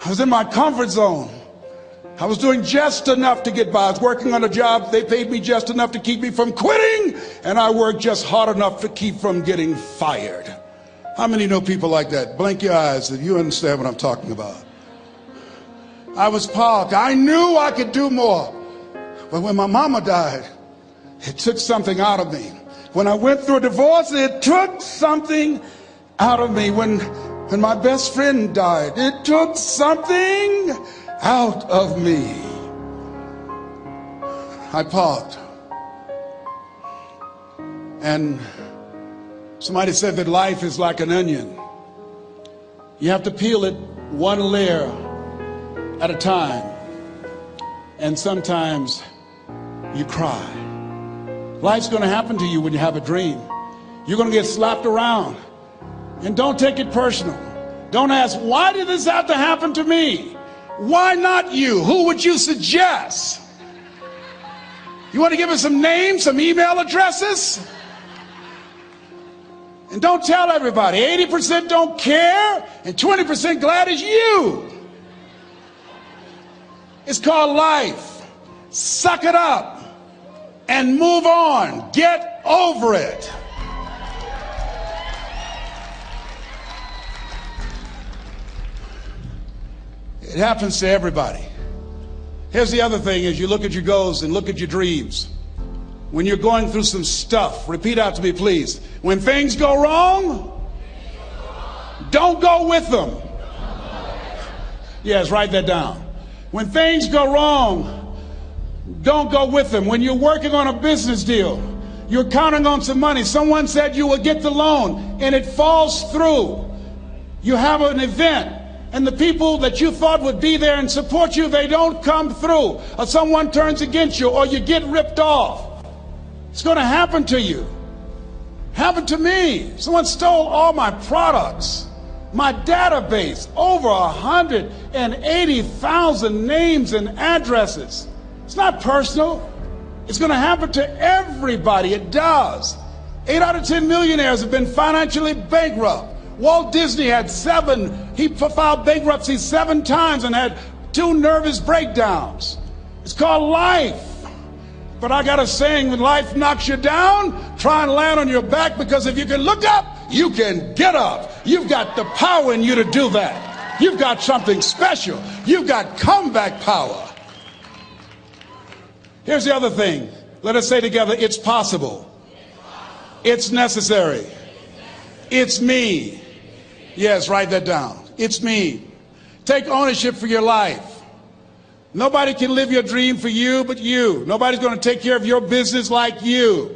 I was in my comfort zone. I was doing just enough to get by. I was working on a job. They paid me just enough to keep me from quitting, and I worked just hard enough to keep from getting fired. How many know people like that? Blink your eyes if you understand what I'm talking about. I was parked. I knew I could do more. But when my mama died, it took something out of me. When I went through a divorce, it took something out of me. When my best friend died, it took something out of me. I parked. And somebody said that life is like an onion. You have to peel it one layer at a time. And sometimes you cry. Life's going to happen to you when you have a dream. You're going to get slapped around. And don't take it personal. Don't ask, why did this have to happen to me? Why not you? Who would you suggest? You want to give us some names, some email addresses? And don't tell everybody. 80% don't care and 20% glad it's you. It's called life. Suck it up and move on. Get over it. It happens to everybody. Here's the other thing: is you look at your goals and look at your dreams. When you're going through some stuff, repeat out to me, please. When things go wrong, don't go with them. Yes, write that down. When things go wrong, don't go with them. When you're working on a business deal, you're counting on some money. Someone said you will get the loan and it falls through. You have an event and the people that you thought would be there and support you, they don't come through. Or someone turns against you, or you get ripped off. It's going to happen to you. Happened to me. Someone stole all my products. My database, over 180,000 names and addresses. It's not personal. It's going to happen to everybody. It does. 8 out of 10 millionaires have been financially bankrupt. Walt Disney had 7. He filed bankruptcy 7 times and had 2 nervous breakdowns. It's called life. But I got a saying: when life knocks you down, try and land on your back, because if you can look up, you can get up. You've got the power in you to do that. You've got something special. You've got comeback power. Here's the other thing. Let us say together, it's possible. It's necessary. It's me. Yes, write that down. It's me. Take ownership for your life. Nobody can live your dream for you but you. Nobody's going to take care of your business like you.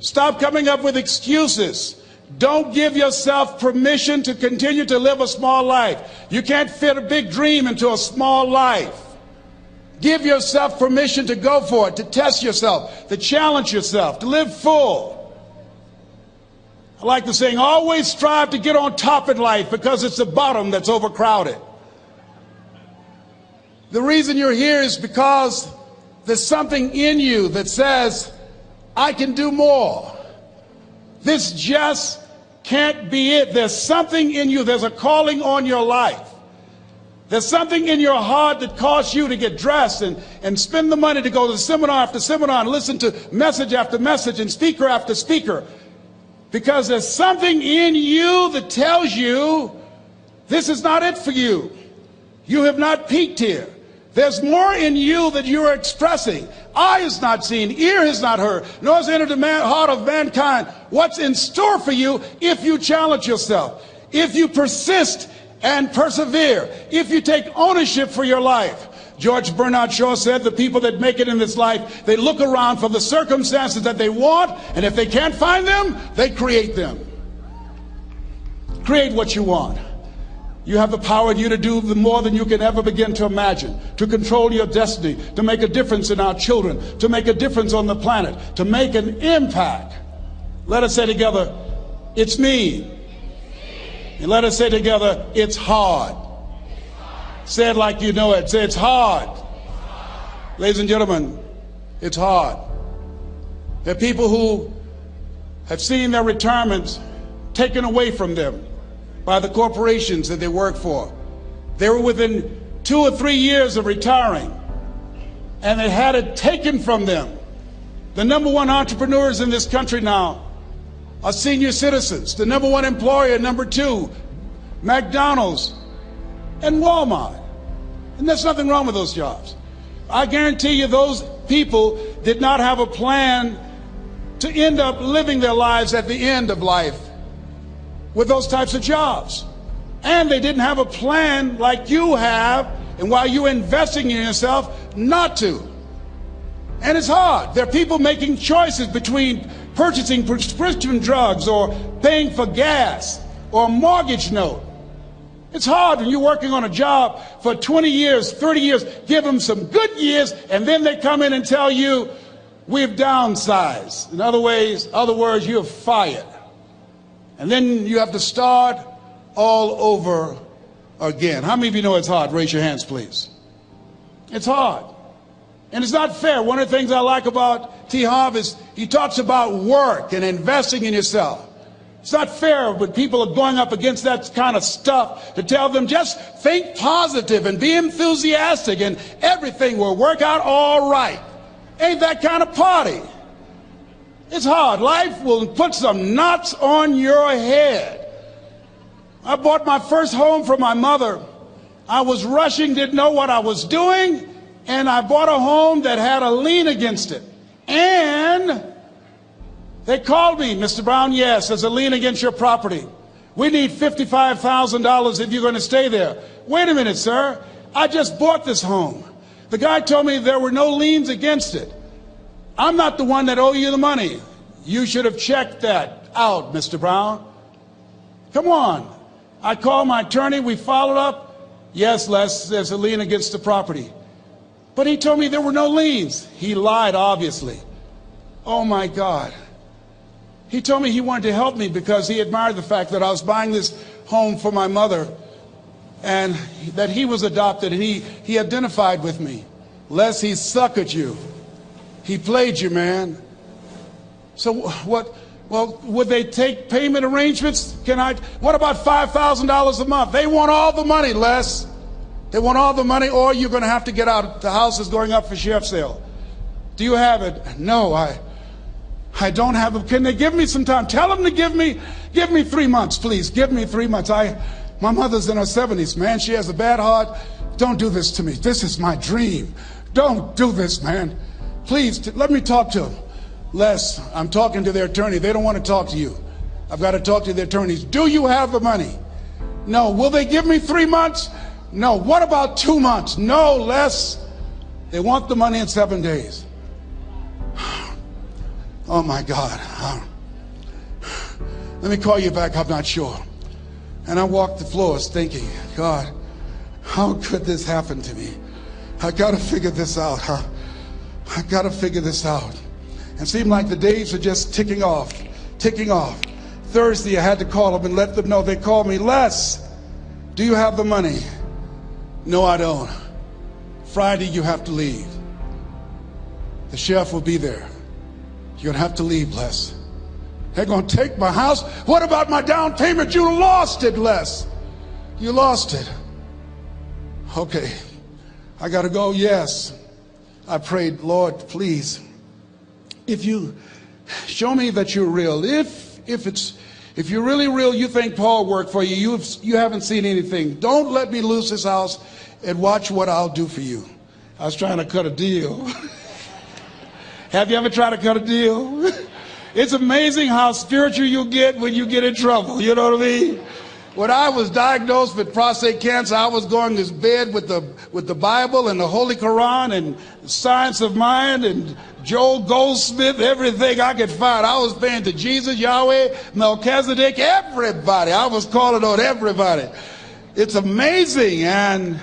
Stop coming up with excuses. Don't give yourself permission to continue to live a small life. You can't fit a big dream into a small life. Give yourself permission to go for it, to test yourself, to challenge yourself, to live full. I like the saying, always strive to get on top in life, because it's the bottom that's overcrowded. The reason you're here is because there's something in you that says, I can do more. This just can't be it. There's something in you. There's a calling on your life. There's something in your heart that caused you to get dressed and spend the money to go to seminar after seminar and listen to message after message and speaker after speaker. Because there's something in you that tells you this is not it for you. You have not peaked here. There's more in you that you are expressing. Eye has not seen, ear has not heard, nor has entered the heart of mankind what's in store for you if you challenge yourself, if you persist and persevere, if you take ownership for your life. George Bernard Shaw said the people that make it in this life, they look around for the circumstances that they want, and if they can't find them, they create them. Create what you want. You have the power in you to do more than you can ever begin to imagine, to control your destiny, to make a difference in our children, to make a difference on the planet, to make an impact. Let us say together, it's me. And let us say together, it's hard. Say it like you know it. Say, it's hard. Ladies and gentlemen, it's hard. There are people who have seen their retirements taken away from them by the corporations that they work for. They were within 2 or 3 years of retiring, and they had it taken from them. The number one entrepreneurs in this country now are senior citizens. The number one employer, number two, McDonald's and Walmart. And there's nothing wrong with those jobs. I guarantee you those people did not have a plan to end up living their lives at the end of life with those types of jobs. And they didn't have a plan like you have, and while you're investing in yourself, not to. And it's hard. There are people making choices between purchasing prescription drugs or paying for gas or a mortgage note. It's hard when you're working on a job for 20 years, 30 years, give them some good years, and then they come in and tell you, we've downsized. In other words, you're fired. And then you have to start all over again. How many of you know it's hard? Raise your hands, please. It's hard. And it's not fair. One of the things I like about T. Harv is he talks about work and investing in yourself. It's not fair when people are going up against that kind of stuff to tell them just think positive and be enthusiastic and everything will work out all right. Ain't that kind of party. It's hard. Life will put some knots on your head. I bought my first home for my mother. I was rushing, didn't know what I was doing, and I bought a home that had a lien against it. And they called me, Mr. Brown, yes, there's a lien against your property. We need $55,000 if you're going to stay there. Wait a minute, sir. I just bought this home. The guy told me there were no liens against it. I'm not the one that owe you the money. You should have checked that out, Mr. Brown. Come on. I called my attorney. We followed up. Yes, Les, there's a lien against the property. But he told me there were no liens. He lied, obviously. Oh, my God. He told me he wanted to help me because he admired the fact that I was buying this home for my mother and that he was adopted, and he identified with me. Les, he suckered you. He played you, man. So what? Well, would they take payment arrangements? What about $5,000 a month? They want all the money, Les. They want all the money, or you're going to have to get out. The house is going up for sheriff's sale. Do you have it? No, I don't have it. Can they give me some time? Tell them to give me 3 months, please. Give me 3 months. My mother's in her 70s, man. She has a bad heart. Don't do this to me. This is my dream. Don't do this, man. Please, let me talk to them. Les, I'm talking to their attorney. They don't want to talk to you. I've got to talk to the attorneys. Do you have the money? No. Will they give me 3 months? No. What about 2 months? No, Les. They want the money in 7 days. Oh, my God. Let me call you back. I'm not sure. And I walked the floors thinking, God, how could this happen to me? I got to figure this out. I got to figure this out. It seemed like the days were just ticking off. Thursday, I had to call them and let them know. They called me, Les, do you have the money? No, I don't. Friday, you have to leave. The sheriff will be there. You're going to have to leave, Les. They're going to take my house. What about my down payment? You lost it, Les. You lost it. Okay. I got to go. Yes. I prayed, Lord, please, if you show me that you're real, if you're really real, you think Paul worked for you, you haven't seen anything. Don't let me lose this house and watch what I'll do for you. I was trying to cut a deal. Have you ever tried to cut a deal? It's amazing how spiritual you get when you get in trouble. You know what I mean? When I was diagnosed with prostate cancer, I was going to bed with the Bible and the Holy Quran and Science of Mind and Joel Goldsmith, everything I could find. I was praying to Jesus, Yahweh, Melchizedek, everybody. I was calling on everybody. It's amazing. And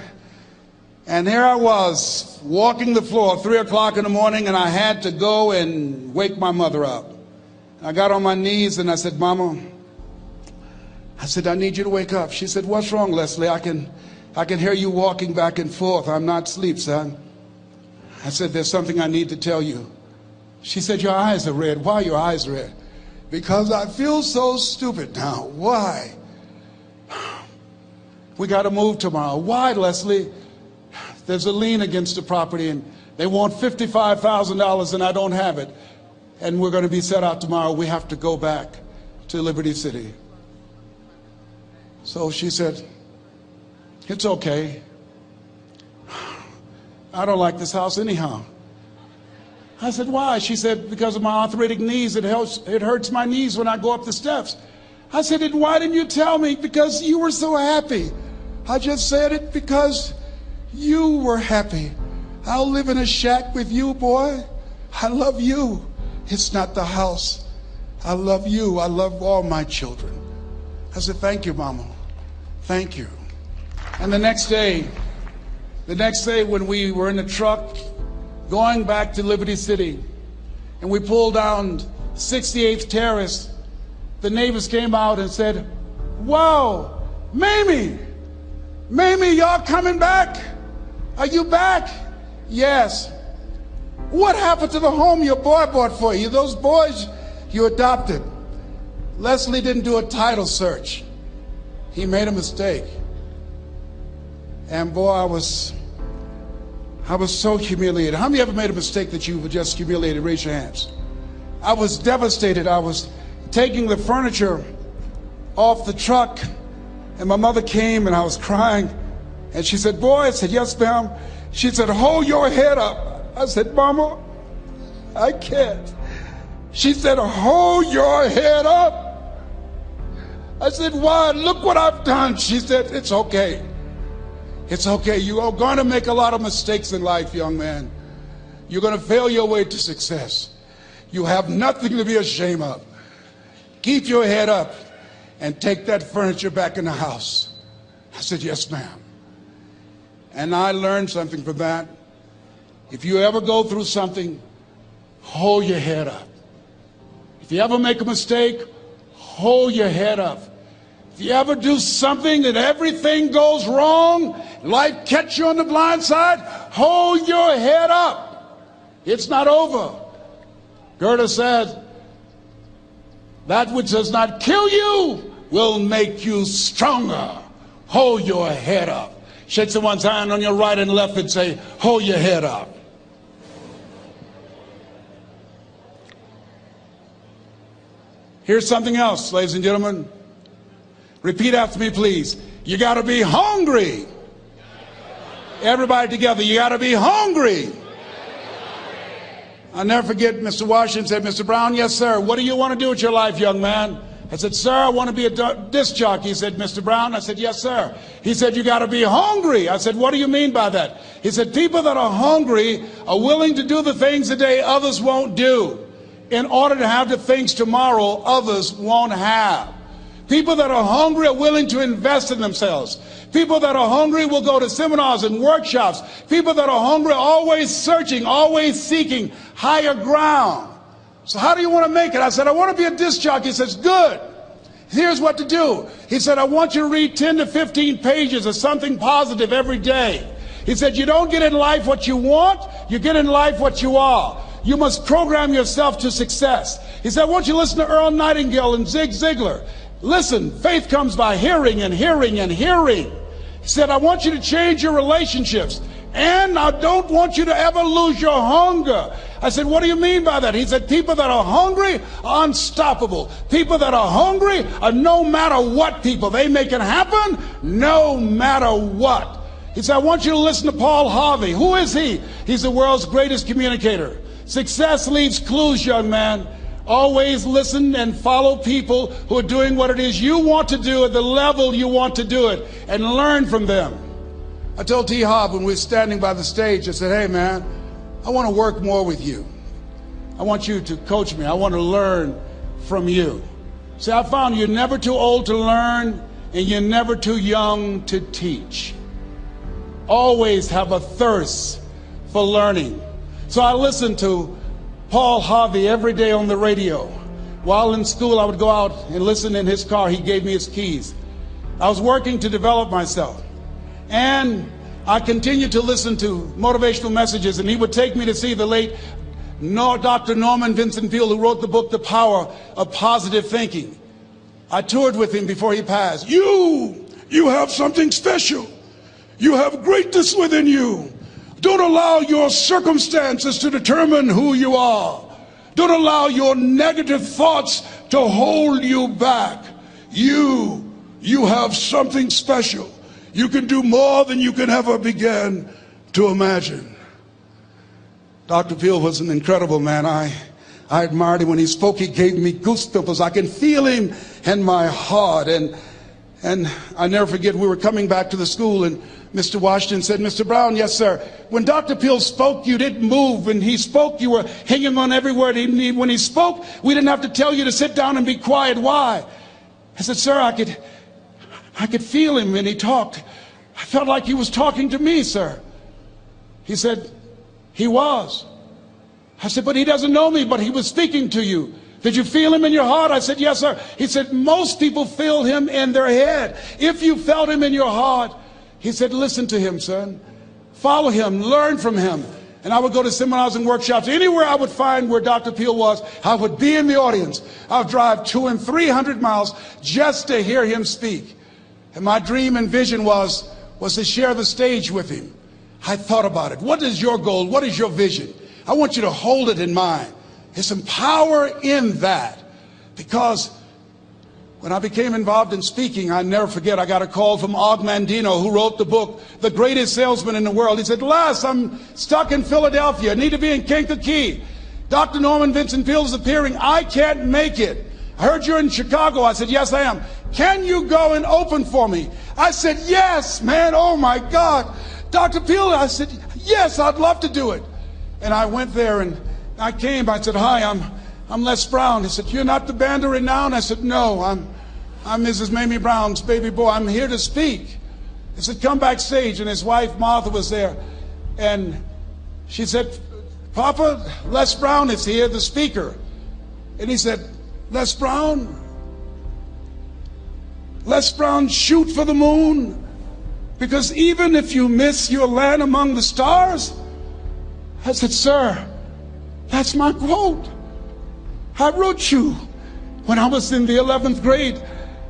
here I was walking the floor 3 o'clock in the morning, and I had to go and wake my mother up. I got on my knees and I said, Mama, I said, I need you to wake up. She said, what's wrong, Leslie? I can hear you walking back and forth. I'm not asleep, son. I said, there's something I need to tell you. She said, your eyes are red. Why are your eyes red? Because I feel so stupid now. Why? We got to move tomorrow. Why, Leslie? There's a lien against the property, and they want $55,000, and I don't have it. And we're going to be set out tomorrow. We have to go back to Liberty City. So she said, it's okay. I don't like this house anyhow. I said, why? She said, because of my arthritic knees, it hurts my knees when I go up the steps. I said, and why didn't you tell me? Because you were so happy. I just said it because you were happy. I'll live in a shack with you, boy. I love you. It's not the house. I love you. I love all my children. I said, thank you, Mama. Thank you. And the next day when we were in the truck going back to Liberty City, and we pulled down 68th Terrace, the neighbors came out and said, wow, Mamie, y'all coming back? Are you back? Yes. What happened to the home your boy bought for you? Those boys you adopted. Leslie didn't do a title search. He made a mistake. And boy, I was so humiliated. How many ever made a mistake that you were just humiliated? Raise your hands. I was devastated. I was taking the furniture off the truck, and my mother came, and I was crying. And she said, boy, I said, yes, ma'am. She said, hold your head up. I said, Mama, I can't. She said, hold your head up. I said, why? Look what I've done. She said, it's okay. It's okay. You are going to make a lot of mistakes in life, young man. You're going to fail your way to success. You have nothing to be ashamed of. Keep your head up and take that furniture back in the house. I said, yes, ma'am. And I learned something from that. If you ever go through something, hold your head up. If you ever make a mistake, hold your head up. If you ever do something that everything goes wrong, life catch you on the blind side, hold your head up. It's not over. Goethe said, that which does not kill you will make you stronger. Hold your head up. Shake someone's hand on your right and left and say, hold your head up. Here's something else, ladies and gentlemen. Repeat after me, please. You got to be hungry. Everybody together, you got to be hungry. I'll never forget Mr. Washington said, Mr. Brown, yes, sir. What do you want to do with your life, young man? I said, sir, I want to be a disc jockey. He said, Mr. Brown? I said, yes, sir. He said, you got to be hungry. I said, what do you mean by that? He said, people that are hungry are willing to do the things today others won't do in order to have the things tomorrow others won't have. People that are hungry are willing to invest in themselves. People that are hungry will go to seminars and workshops. People that are hungry are always searching, always seeking higher ground. So how do you want to make it? I said, I want to be a disc jockey. He says, good. Here's what to do. He said, I want you to read 10 to 15 pages of something positive every day. He said, you don't get in life what you want, you get in life what you are. You must program yourself to success. He said, I want you to listen to Earl Nightingale and Zig Ziglar. Listen, faith comes by hearing and hearing and hearing. He said, I want you to change your relationships. And I don't want you to ever lose your hunger. I said, what do you mean by that? He said, people that are hungry are unstoppable. People that are hungry are no matter what people. They make it happen no matter what. He said, I want you to listen to Paul Harvey. Who is he? He's the world's greatest communicator. Success leaves clues, young man. Always listen and follow people who are doing what it is you want to do at the level you want to do it, and learn from them. I told T. Hobb when we were standing by the stage, I said, hey man, I want to work more with you. I want you to coach me. I want to learn from you. See, I found you're never too old to learn and you're never too young to teach. Always have a thirst for learning. So I listened to Paul Harvey every day on the radio. While in school, I would go out and listen in his car. He gave me his keys. I was working to develop myself. And I continued to listen to motivational messages, and he would take me to see the late Dr. Norman Vincent Peale, who wrote the book, The Power of Positive Thinking. I toured with him before he passed. You You have something special. You have greatness within you. Don't allow your circumstances to determine who you are. Don't allow your negative thoughts to hold you back. You have something special. You can do more than you can ever begin to imagine. Dr. Peel was an incredible man. I admired him when he spoke. He gave me goosebumps. I can feel him in my heart. And I never forget, we were coming back to the school, and Mr. Washington said, Mr. Brown, yes, sir. When Dr. Peel spoke, you didn't move. When he spoke, you were hanging on every word. When he spoke, we didn't have to tell you to sit down and be quiet. Why? I said, sir, I could feel him when he talked. I felt like he was talking to me, sir. He said, he was. I said, but he doesn't know me, but he was speaking to you. Did you feel him in your heart? I said, yes, sir. He said, most people feel him in their head. If you felt him in your heart, he said, listen to him, son. Follow him, learn from him. And I would go to seminars and workshops. Anywhere I would find where Dr. Peel was, I would be in the audience. I would drive 200 and 300 miles just to hear him speak. And my dream and vision was to share the stage with him. I thought about it. What is your goal? What is your vision? I want you to hold it in mind. There's some power in that. Because when I became involved in speaking, I never forget, I got a call from Og Mandino, who wrote the book, The Greatest Salesman in the World. He said, Les, I'm stuck in Philadelphia. I need to be in Kankakee. Dr. Norman Vincent Peale is appearing. I can't make it. I heard you're in Chicago. I said, yes, I am. Can you go and open for me? I said, yes, man. Oh, my God. Dr. Peale, I said, yes, I'd love to do it. And I went there and I came. I said, hi, I'm Les Brown. He said, you're not the band of renown? I said, no, I'm Mrs. Mamie Brown's baby boy. I'm here to speak. He said, come backstage. And his wife, Martha, was there. And she said, Papa, Les Brown is here, the speaker. And he said, Les Brown, shoot for the moon. Because even if you miss your land among the stars. I said, sir, that's my quote. I wrote you when I was in the 11th grade.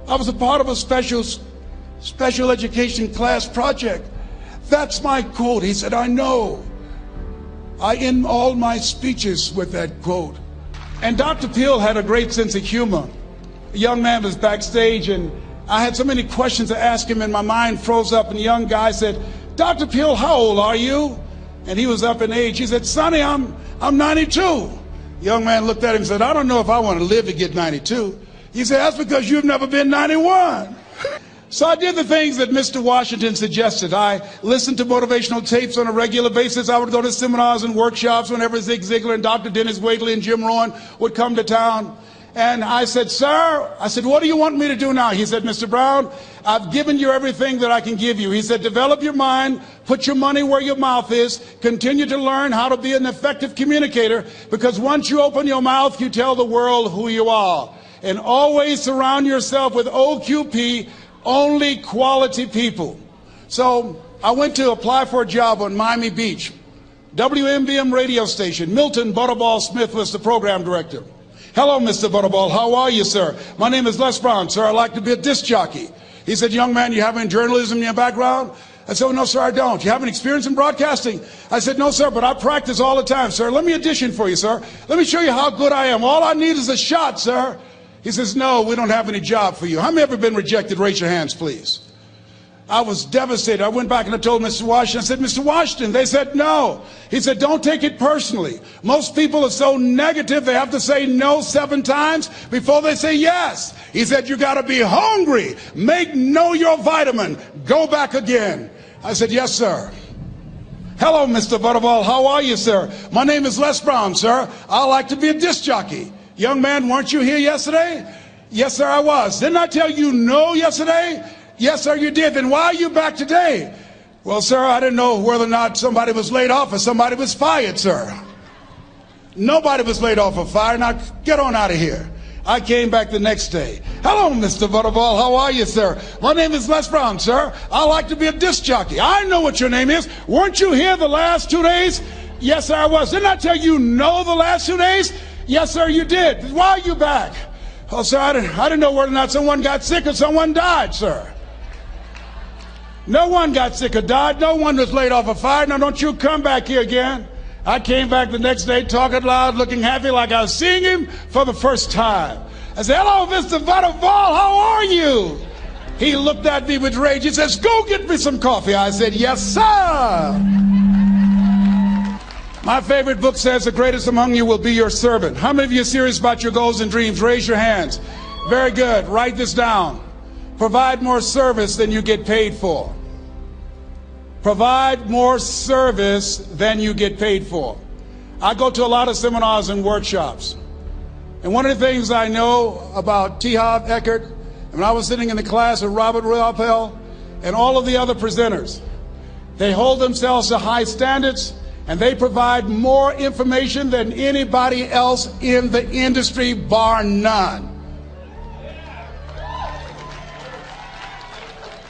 I was a part of a special education class project. That's my quote. He said, I know. I end all my speeches with that quote. And Dr. Peel had a great sense of humor. A young man was backstage, and I had so many questions to ask him, and my mind froze up, and the young guy said, Dr. Peel, how old are you? And he was up in age. He said, Sonny, I'm 92. The young man looked at him and said, I don't know if I want to live to get 92. He said, that's because you've never been 91. So I did the things that Mr. Washington suggested. I listened to motivational tapes on a regular basis. I would go to seminars and workshops whenever Zig Ziglar and Dr. Dennis Waitley and Jim Rohn would come to town. And I said, sir, what do you want me to do now? He said, Mr. Brown, I've given you everything that I can give you. He said, develop your mind, put your money where your mouth is, continue to learn how to be an effective communicator, because once you open your mouth, you tell the world who you are. And always surround yourself with OQP, only quality people. So I went to apply for a job on Miami Beach. WMBM radio station. Milton Butterball Smith was the program director. Hello, Mr. Butterball. How are you, sir? My name is Les Brown, sir. I'd like to be a disc jockey. He said, young man, you have any journalism in your background? I said, oh, no, sir, I don't. You have any experience in broadcasting? I said, no, sir, but I practice all the time, sir. Let me audition for you, sir. Let me show you how good I am. All I need is a shot, sir. He says, no, we don't have any job for you. How many ever been rejected? Raise your hands, please. I was devastated. I went back and I told Mr. Washington, I said, Mr. Washington, they said no. He said, don't take it personally. Most people are so negative, they have to say no 7 times before they say yes. He said, you got to be hungry. Know your vitamin. Go back again. I said, yes, sir. Hello, Mr. Butterball. How are you, sir? My name is Les Brown, sir. I like to be a disc jockey. Young man, weren't you here yesterday? Yes, sir, I was. Didn't I tell you no yesterday? Yes, sir, you did. Then why are you back today? Well, sir, I didn't know whether or not somebody was laid off or somebody was fired, sir. Nobody was laid off or fired. Now, get on out of here. I came back the next day. Hello, Mr. Butterball. How are you, sir? My name is Les Brown, sir. I like to be a disc jockey. I know what your name is. Weren't you here the last 2 days? Yes, sir, I was. Didn't I tell you no the last 2 days? Yes, sir, you did. Why are you back? Oh, sir, I didn't know whether or not someone got sick or someone died, sir. No one got sick or died. No one was laid off a fire. Now don't you come back here again. I came back the next day talking loud, looking happy like I was seeing him for the first time. I said, hello, Mr. Butterball, how are you? He looked at me with rage. He says, go get me some coffee. I said, yes, sir. My favorite book says, the greatest among you will be your servant. How many of you are serious about your goals and dreams? Raise your hands. Very good. Write this down. Provide more service than you get paid for. Provide more service than you get paid for. I go to a lot of seminars and workshops. And one of the things I know about T. Harv Eckert, when I was sitting in the class with Robert Ruppel and all of the other presenters, they hold themselves to high standards and they provide more information than anybody else in the industry, bar none.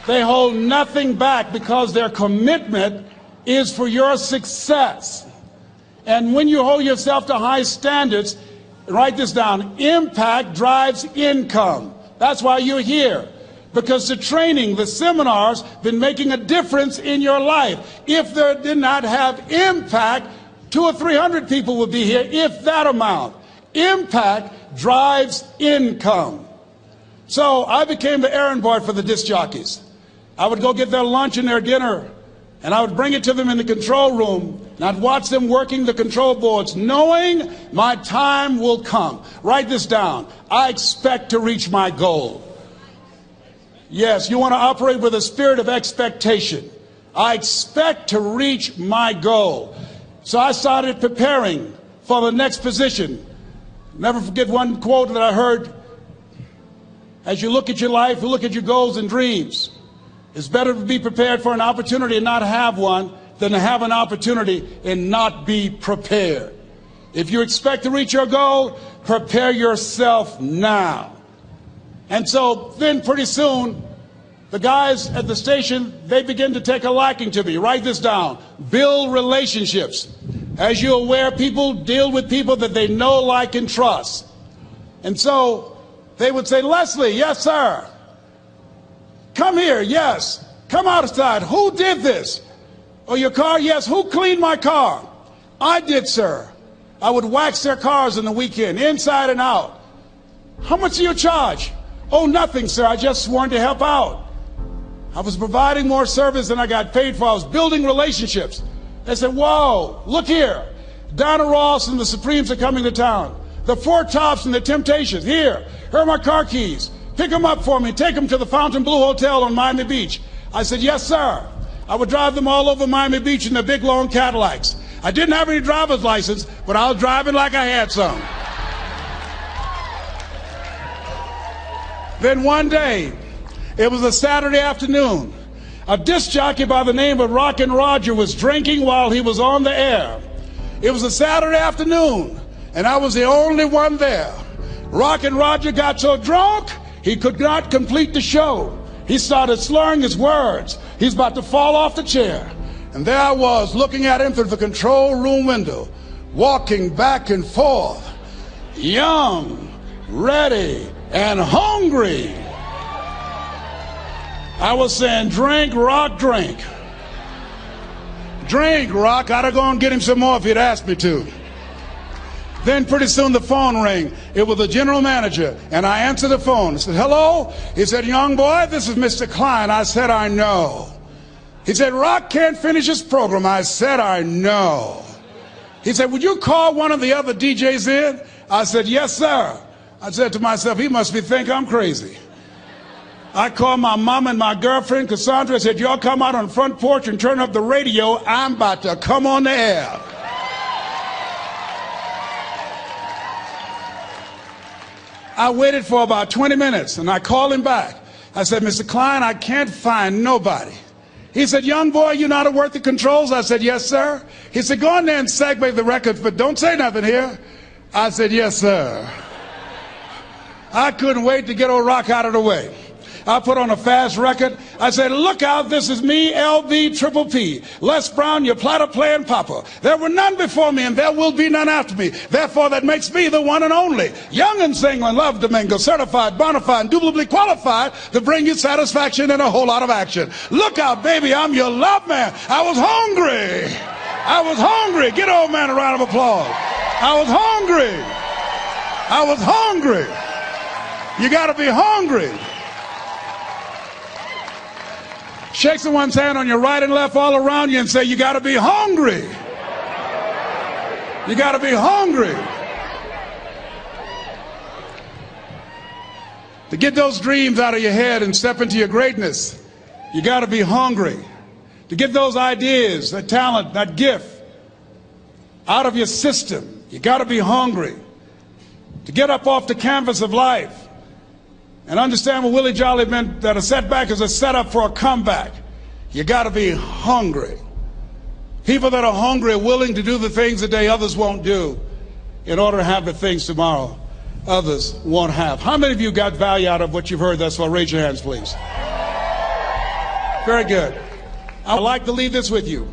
They hold nothing back because their commitment is for your success. And when you hold yourself to high standards, write this down, impact drives income. That's why you're here. Because the training, the seminars, been making a difference in your life. If they did not have impact, 200 or 300 people would be here, if that amount. Impact drives income. So I became the errand boy for the disc jockeys. I would go get their lunch and their dinner, and I would bring it to them in the control room, and I'd watch them working the control boards, knowing my time will come. Write this down. I expect to reach my goal. Yes, you want to operate with a spirit of expectation. I expect to reach my goal. So I started preparing for the next position. Never forget one quote that I heard. As you look at your life, you look at your goals and dreams. It's better to be prepared for an opportunity and not have one than to have an opportunity and not be prepared. If you expect to reach your goal, prepare yourself now. And so then pretty soon, the guys at the station, they begin to take a liking to me. Write this down. Build relationships. As you're aware, people deal with people that they know, like, and trust. And so they would say, Leslie, yes, sir. Come here, yes. Come outside. Who did this? Oh, your car? Yes. Who cleaned my car? I did, sir. I would wax their cars on the weekend, inside and out. How much do you charge? Oh, nothing, sir. I just wanted to help out. I was providing more service than I got paid for. I was building relationships. They said, whoa, look here. Donna Ross and the Supremes are coming to town. The Four Tops and the Temptations. Here are my car keys. Pick them up for me. Take them to the Fontainebleau Hotel on Miami Beach. I said, yes, sir. I would drive them all over Miami Beach in their big, long Cadillacs. I didn't have any driver's license, but I was driving like I had some. Then one day, it was a Saturday afternoon, a disc jockey by the name of Rockin' Roger was drinking while he was on the air. It was a Saturday afternoon, and I was the only one there. Rockin' Roger got so drunk, he could not complete the show. He started slurring his words. He's about to fall off the chair. And there I was, looking at him through the control room window, walking back and forth, young, ready, and hungry. I was saying, drink, Rock, drink. Drink, Rock. I'd have gone and get him some more if he'd asked me to. Then pretty soon the phone rang. It was the general manager, and I answered the phone. I said, hello? He said, young boy, this is Mr. Klein. I said, I know. He said, Rock can't finish his program. I said, I know. He said, would you call one of the other DJs in? I said, yes, sir. I said to myself, he must think I'm crazy. I called my mom and my girlfriend, Cassandra. I said, y'all come out on the front porch and turn up the radio. I'm about to come on the air. I waited for about 20 minutes, and I called him back. I said, Mr. Klein, I can't find nobody. He said, young boy, you know how to work the controls? I said, yes, sir. He said, go in there and segue the records, but don't say nothing here. I said, yes, sir. I couldn't wait to get old Rock out of the way. I put on a fast record. I said, look out, this is me, LB Triple P. Les Brown, your platter playing papa. There were none before me and there will be none after me. Therefore, that makes me the one and only. Young and single and love to mingle, certified, bona fide, indubitably qualified to bring you satisfaction and a whole lot of action. Look out, baby, I'm your love man. I was hungry. I was hungry. Get old man a round of applause. I was hungry. I was hungry. You got to be hungry. Shake someone's hand on your right and left all around you and say, you got to be hungry. You got to be hungry. To get those dreams out of your head and step into your greatness, you got to be hungry. To get those ideas, that talent, that gift out of your system, you got to be hungry. To get up off the canvas of life and understand what Willie Jolly meant, that a setback is a setup for a comeback. You got to be hungry. People that are hungry are willing to do the things today others won't do in order to have the things tomorrow others won't have. How many of you got value out of what you've heard thus far? Raise your hands, please. Very good. I would like to leave this with you.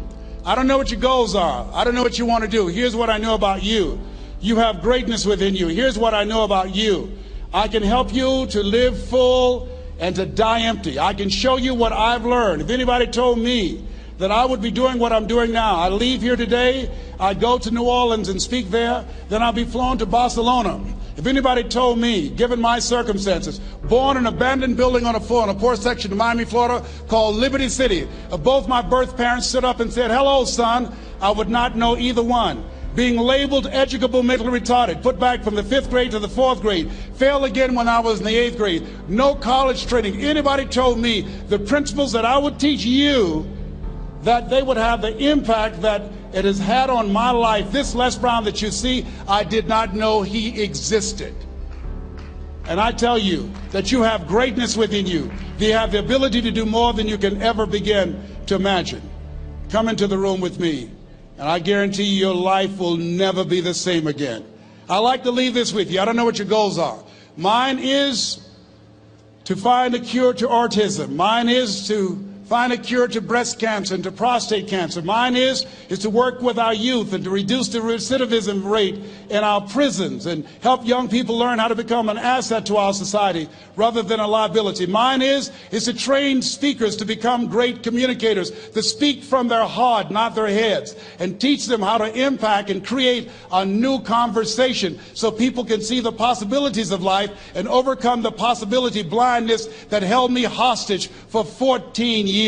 I don't know what your goals are. I don't know what you want to do. Here's what I know about you. You have greatness within you. Here's what I know about you. I can help you to live full and to die empty. I can show you what I've learned. If anybody told me that I would be doing what I'm doing now, I leave here today, I go to New Orleans and speak there, then I'll be flown to Barcelona. If anybody told me, given my circumstances, born in an abandoned building on a poor section of Miami, Florida, called Liberty City, both my birth parents stood up and said, hello, son, I would not know either one. Being labeled educable mentally retarded, put back from the 5th grade to the 4th grade, failed again when I was in the 8th grade, no college training. Anybody told me the principles that I would teach you, that they would have the impact that it has had on my life. This Les Brown that you see, I did not know he existed. And I tell you that you have greatness within you. You have the ability to do more than you can ever begin to imagine. Come into the room with me, and I guarantee you your life will never be the same again. I like to leave this with you. I don't know what your goals are. Mine is to find a cure to autism. Mine is to find a cure to breast cancer and to prostate cancer. Mine is to work with our youth and to reduce the recidivism rate in our prisons and help young people learn how to become an asset to our society rather than a liability. Mine is to train speakers to become great communicators, to speak from their heart, not their heads, and teach them how to impact and create a new conversation so people can see the possibilities of life and overcome the possibility blindness that held me hostage for 14 years.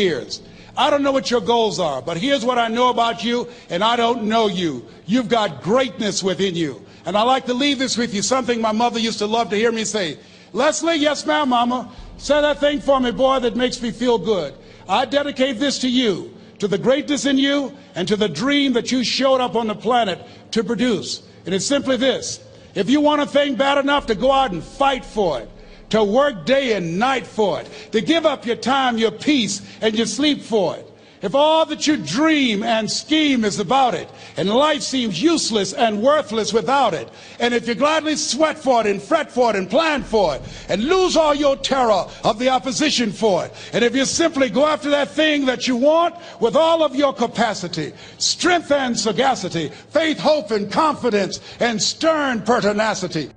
I don't know what your goals are, but here's what I know about you, and I don't know you. You've got greatness within you. And I like to leave this with you, something my mother used to love to hear me say. Leslie, yes ma'am, mama, say that thing for me, boy, that makes me feel good. I dedicate this to you, to the greatness in you, and to the dream that you showed up on the planet to produce. And it's simply this: if you want a thing bad enough to go out and fight for it, to work day and night for it, to give up your time, your peace, and your sleep for it. If all that you dream and scheme is about it, and life seems useless and worthless without it, and if you gladly sweat for it and fret for it and plan for it, and lose all your terror of the opposition for it, and if you simply go after that thing that you want with all of your capacity, strength and sagacity, faith, hope, and confidence, and stern pertinacity,